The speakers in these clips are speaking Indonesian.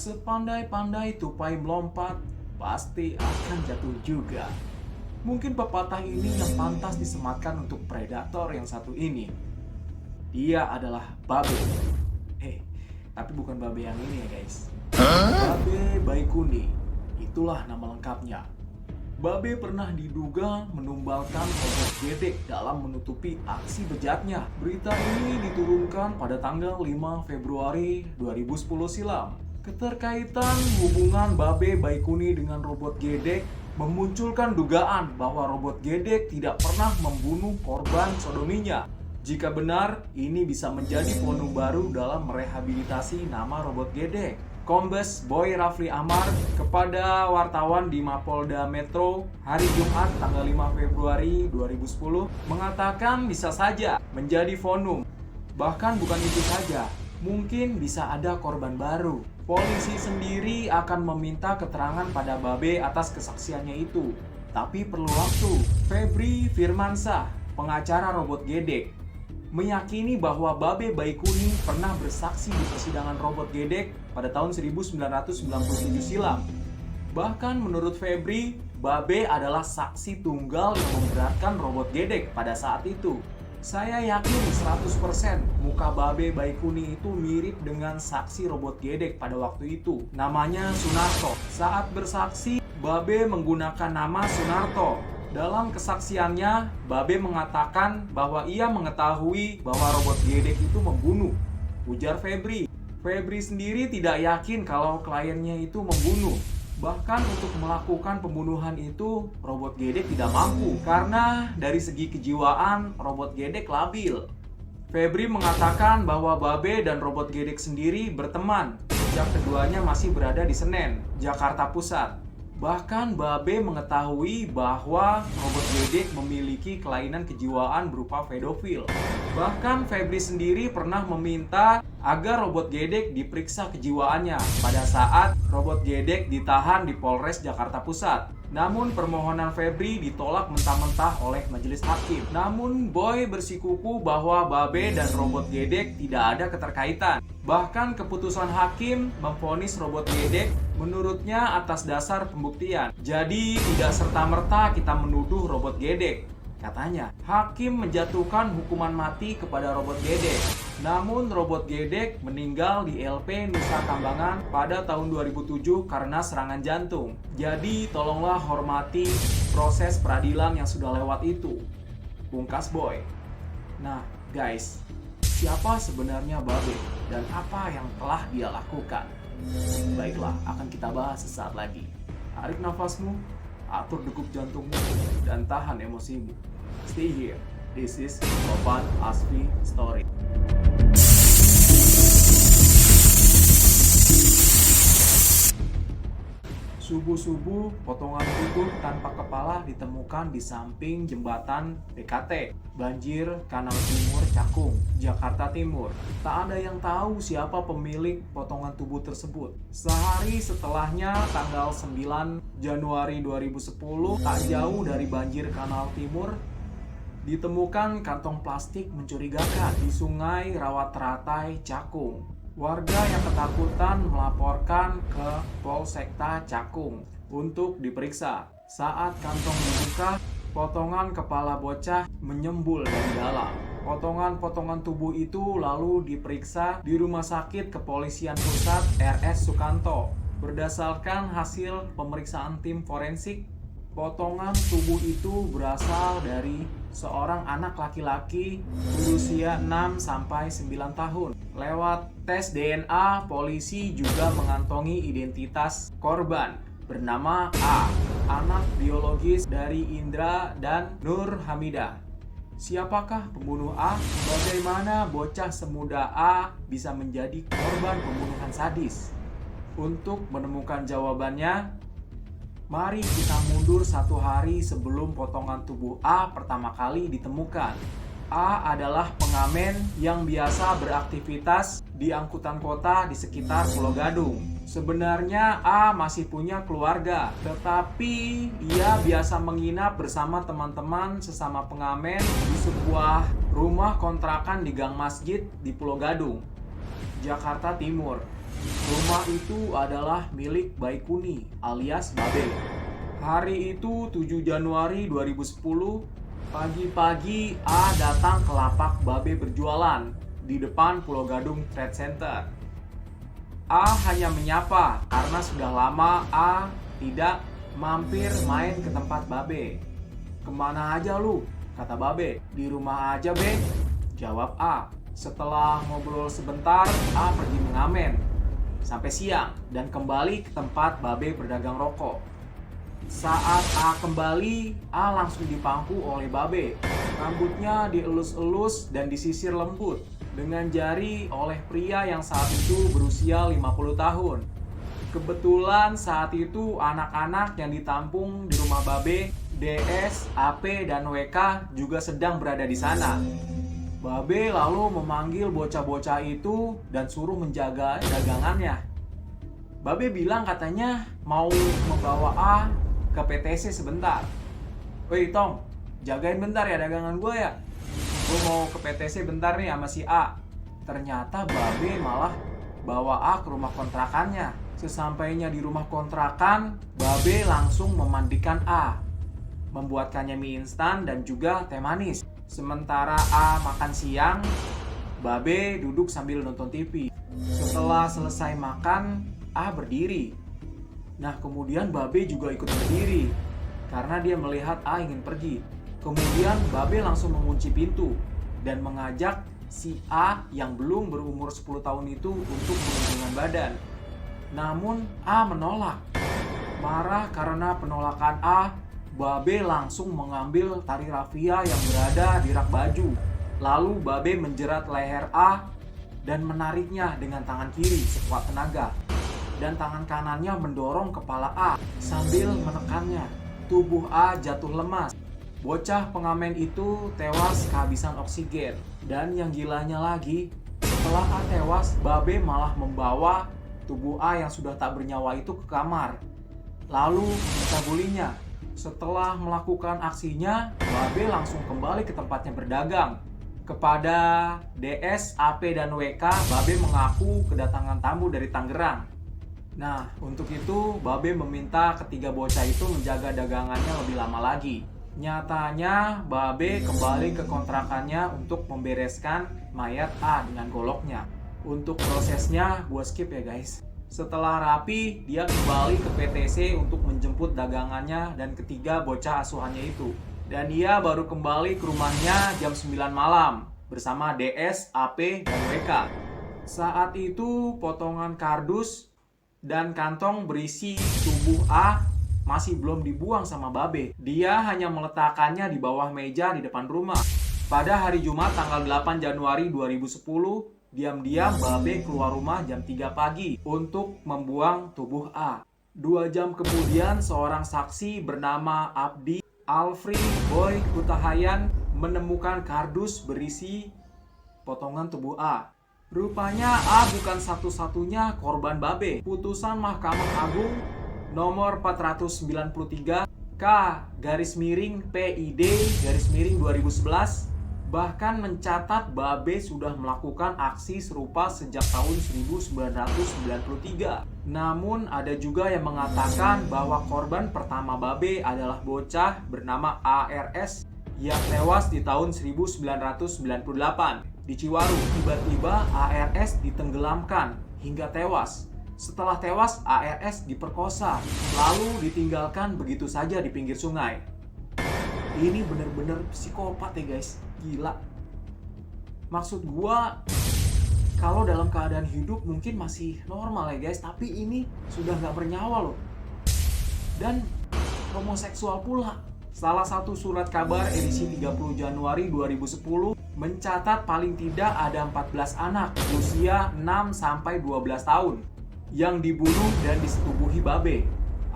Sepandai-pandai tupai melompat, pasti akan jatuh juga. Mungkin pepatah ini yang pantas disematkan untuk predator yang satu ini. Dia adalah Babe. Tapi bukan Babe yang ini ya guys. Babe Baikuni, itulah nama lengkapnya. Babe pernah diduga menumbalkan robot gedek dalam menutupi aksi bejatnya. Berita ini diturunkan pada tanggal 5 Februari 2010 silam. Keterkaitan hubungan Babe Baikuni dengan robot gedek memunculkan dugaan bahwa robot gedek tidak pernah membunuh korban sodominya. Jika benar, ini bisa menjadi ponung baru dalam merehabilitasi nama robot gedek. Kombes Boy Rafli Amar kepada wartawan di Mapolda Metro hari Jumat tanggal 5 Februari 2010 mengatakan bisa saja menjadi fonum. Bahkan bukan itu saja, mungkin bisa ada korban baru. Polisi sendiri akan meminta keterangan pada Babe atas kesaksiannya itu. Tapi perlu waktu. Febri Firmansyah, pengacara robot gedek, meyakini bahwa Babe Baikuni pernah bersaksi di persidangan robot gedek pada tahun 1997 silam. Bahkan menurut Febri, Babe adalah saksi tunggal yang memberatkan robot gedek pada saat itu. Saya yakin 100% muka Babe Baikuni itu mirip dengan saksi robot gedek pada waktu itu. Namanya Sunarto. Saat bersaksi, Babe menggunakan nama Sunarto. Dalam kesaksiannya, Babe mengatakan bahwa ia mengetahui bahwa robot gedek itu membunuh. Ujar Febri. Febri sendiri tidak yakin kalau kliennya itu membunuh. Bahkan untuk melakukan pembunuhan itu, robot gedek tidak mampu. Karena dari segi kejiwaan, robot gedek labil. Febri mengatakan bahwa Babe dan robot gedek sendiri berteman sejak keduanya masih berada di Senen, Jakarta Pusat. Bahkan Babe mengetahui bahwa robot gedek memiliki kelainan kejiwaan berupa pedofil. Bahkan Febri sendiri pernah meminta agar robot gedek diperiksa kejiwaannya pada saat robot gedek ditahan di Polres Jakarta Pusat. Namun permohonan Febri ditolak mentah-mentah oleh majelis hakim. Namun Boy bersikuku bahwa Babe dan robot gedek tidak ada keterkaitan. Bahkan keputusan hakim memvonis robot gedek menurutnya atas dasar pembuktian. Jadi tidak serta-merta kita menuduh robot gedek. Katanya, hakim menjatuhkan hukuman mati kepada robot gedek. Namun robot gedek meninggal di LP Nusa Kambangan pada tahun 2007 karena serangan jantung. Jadi tolonglah hormati proses peradilan yang sudah lewat itu. Pungkas Boy. Nah guys, siapa sebenarnya Babe dan apa yang telah dia lakukan? Baiklah, akan kita bahas sesaat lagi. Tarik nafasmu, atur degup jantungmu, dan tahan emosimu. Stay here. This is Ropan Asfi Story. Subuh-subuh, potongan tubuh tanpa kepala ditemukan di samping jembatan BKT, Banjir Kanal Timur Cakung, Jakarta Timur. Tak ada yang tahu siapa pemilik potongan tubuh tersebut. Sehari setelahnya, tanggal 9 Januari 2010, tak jauh dari Banjir Kanal Timur, ditemukan kantong plastik mencurigakan di Sungai Rawateratai, Cakung. Warga yang ketakutan melaporkan ke Polsekta Cakung untuk diperiksa. Saat kantong dibuka, potongan kepala bocah menyembul dari dalam. Potongan-potongan tubuh itu lalu diperiksa di Rumah Sakit Kepolisian Pusat RS Sukanto. Berdasarkan hasil pemeriksaan tim forensik, potongan tubuh itu berasal dari seorang anak laki-laki berusia 6-9 tahun. Lewat tes DNA, polisi juga mengantongi identitas korban bernama A, anak biologis dari Indra dan Nur Hamidah. Siapakah pembunuh A? Bagaimana bocah semuda A bisa menjadi korban pembunuhan sadis? Untuk menemukan jawabannya, mari kita mundur 1 hari sebelum potongan tubuh A pertama kali ditemukan. A adalah pengamen yang biasa beraktivitas di angkutan kota di sekitar Pulau Gadung. Sebenarnya A masih punya keluarga, tetapi ia biasa menginap bersama teman-teman sesama pengamen di sebuah rumah kontrakan di Gang Masjid di Pulau Gadung. Jakarta Timur. Rumah itu adalah milik Baikuni alias Babe. Hari itu 7 Januari 2010, pagi-pagi A datang ke lapak Babe berjualan di depan Pulau Gadung Trade Center. A hanya menyapa karena sudah lama A tidak mampir main ke tempat Babe. "Kemana aja lu?" kata Babe. "Di rumah aja, Be," jawab A. Setelah ngobrol sebentar, A pergi mengamen sampai siang dan kembali ke tempat Babe berdagang rokok. Saat A kembali, A langsung dipangku oleh Babe. Rambutnya dielus-elus dan disisir lembut dengan jari oleh pria yang saat itu berusia 50 tahun. Kebetulan saat itu anak-anak yang ditampung di rumah Babe, DS, AP, dan WK juga sedang berada di sana. Babe lalu memanggil bocah-bocah itu dan suruh menjaga dagangannya. Babe bilang katanya mau membawa A ke PTC sebentar. "Woi Tong, jagain bentar ya dagangan gue ya. Gue mau ke PTC bentar nih sama si A." Ternyata Babe malah bawa A ke rumah kontrakannya. Sesampainya di rumah kontrakan, Babe langsung memandikan A, membuatkannya mie instan dan juga teh manis. Sementara A makan siang, Babe duduk sambil nonton TV. Setelah selesai makan, A berdiri. Nah, kemudian Babe juga ikut berdiri karena dia melihat A ingin pergi. Kemudian Babe langsung mengunci pintu dan mengajak si A yang belum berumur 10 tahun itu untuk berhubungan badan. Namun A menolak. Marah karena penolakan A, Babe langsung mengambil tali rafia yang berada di rak baju. Lalu Babe menjerat leher A dan menariknya dengan tangan kiri sekuat tenaga. Dan tangan kanannya mendorong kepala A sambil menekannya. Tubuh A jatuh lemas. Bocah pengamen itu tewas kehabisan oksigen. Dan yang gilanya lagi, setelah A tewas, Babe malah membawa tubuh A yang sudah tak bernyawa itu ke kamar, lalu mencabulinya. Setelah melakukan aksinya, Babe langsung kembali ke tempatnya berdagang. Kepada DS, AP, dan WK, Babe mengaku kedatangan tamu dari Tangerang. Nah, untuk itu Babe meminta ketiga bocah itu menjaga dagangannya lebih lama lagi. Nyatanya Babe kembali ke kontrakannya untuk membereskan mayat A dengan goloknya. Untuk prosesnya gue skip ya guys. Setelah rapi, dia kembali ke PTC untuk menjemput dagangannya dan ketiga bocah asuhannya itu. Dan dia baru kembali ke rumahnya jam 9 malam bersama DS, AP, dan WK. Saat itu potongan kardus dan kantong berisi tubuh A masih belum dibuang sama Babe. Dia hanya meletakkannya di bawah meja di depan rumah. Pada hari Jumat tanggal 8 Januari 2010, diam-diam Babe keluar rumah jam 3 pagi untuk membuang tubuh A. 2 jam kemudian seorang saksi bernama Abdi Alfri Boy Kutahayan menemukan kardus berisi potongan tubuh A. Rupanya A bukan satu-satunya korban Babe. Putusan Mahkamah Agung nomor 493 K/PID/2011 bahkan mencatat Babe sudah melakukan aksi serupa sejak tahun 1993. Namun ada juga yang mengatakan bahwa korban pertama Babe adalah bocah bernama ARS yang tewas di tahun 1998 di Ciwaru. Tiba-tiba ARS ditenggelamkan hingga tewas. Setelah tewas, ARS diperkosa, lalu ditinggalkan begitu saja di pinggir sungai. Ini bener-bener psikopat ya guys, gila. Maksud gua, kalau dalam keadaan hidup mungkin masih normal ya guys, tapi ini sudah nggak bernyawa loh. Dan homoseksual pula. Salah satu surat kabar edisi 30 Januari 2010 mencatat paling tidak ada 14 anak usia 6-12 tahun yang dibunuh dan disetubuhi Babe.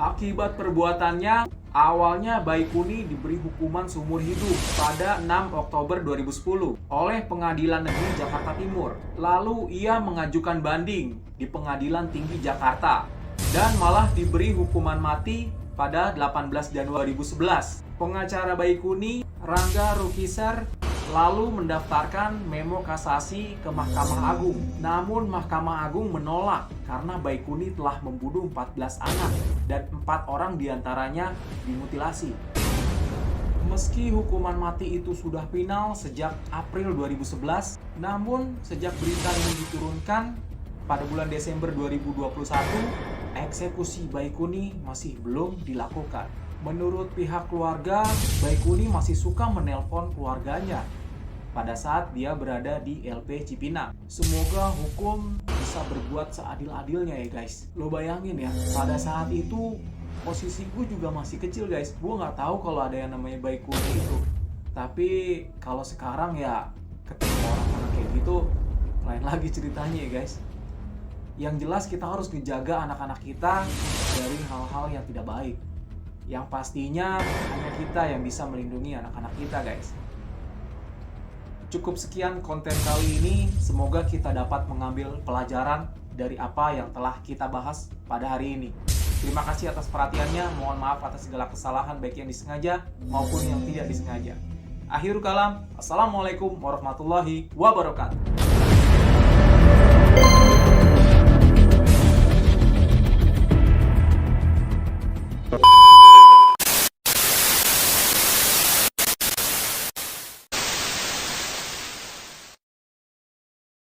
Akibat perbuatannya, awalnya Baikuni diberi hukuman seumur hidup pada 6 Oktober 2010 oleh Pengadilan Negeri Jakarta Timur. Lalu ia mengajukan banding di Pengadilan Tinggi Jakarta dan malah diberi hukuman mati pada 18 Januari 2011. Pengacara Baikuni, Rangga Rukisar, lalu mendaftarkan memo kasasi ke Mahkamah Agung. Namun Mahkamah Agung menolak karena Baikuni telah membunuh 14 anak dan 4 orang diantaranya dimutilasi. Meski hukuman mati itu sudah final sejak April 2011, namun sejak berita ini diturunkan pada bulan Desember 2021, eksekusi Baikuni masih belum dilakukan. Menurut pihak keluarga, Baikuni masih suka menelpon keluarganya pada saat dia berada di LP Cipinang. Semoga hukum bisa berbuat seadil-adilnya ya guys. Lo bayangin ya, pada saat itu posisi gue juga masih kecil guys. Gue nggak tahu kalau ada yang namanya Baikuni itu. Tapi kalau sekarang ya ketemu orang-orang kayak gitu, lain lagi ceritanya ya guys. Yang jelas kita harus menjaga anak-anak kita dari hal-hal yang tidak baik. Yang pastinya hanya kita yang bisa melindungi anak-anak kita guys. Cukup sekian konten kali ini. Semoga kita dapat mengambil pelajaran dari apa yang telah kita bahas pada hari ini. Terima kasih atas perhatiannya. Mohon maaf atas segala kesalahan baik yang disengaja maupun yang tidak disengaja. Akhirul kalam. Assalamualaikum warahmatullahi wabarakatuh.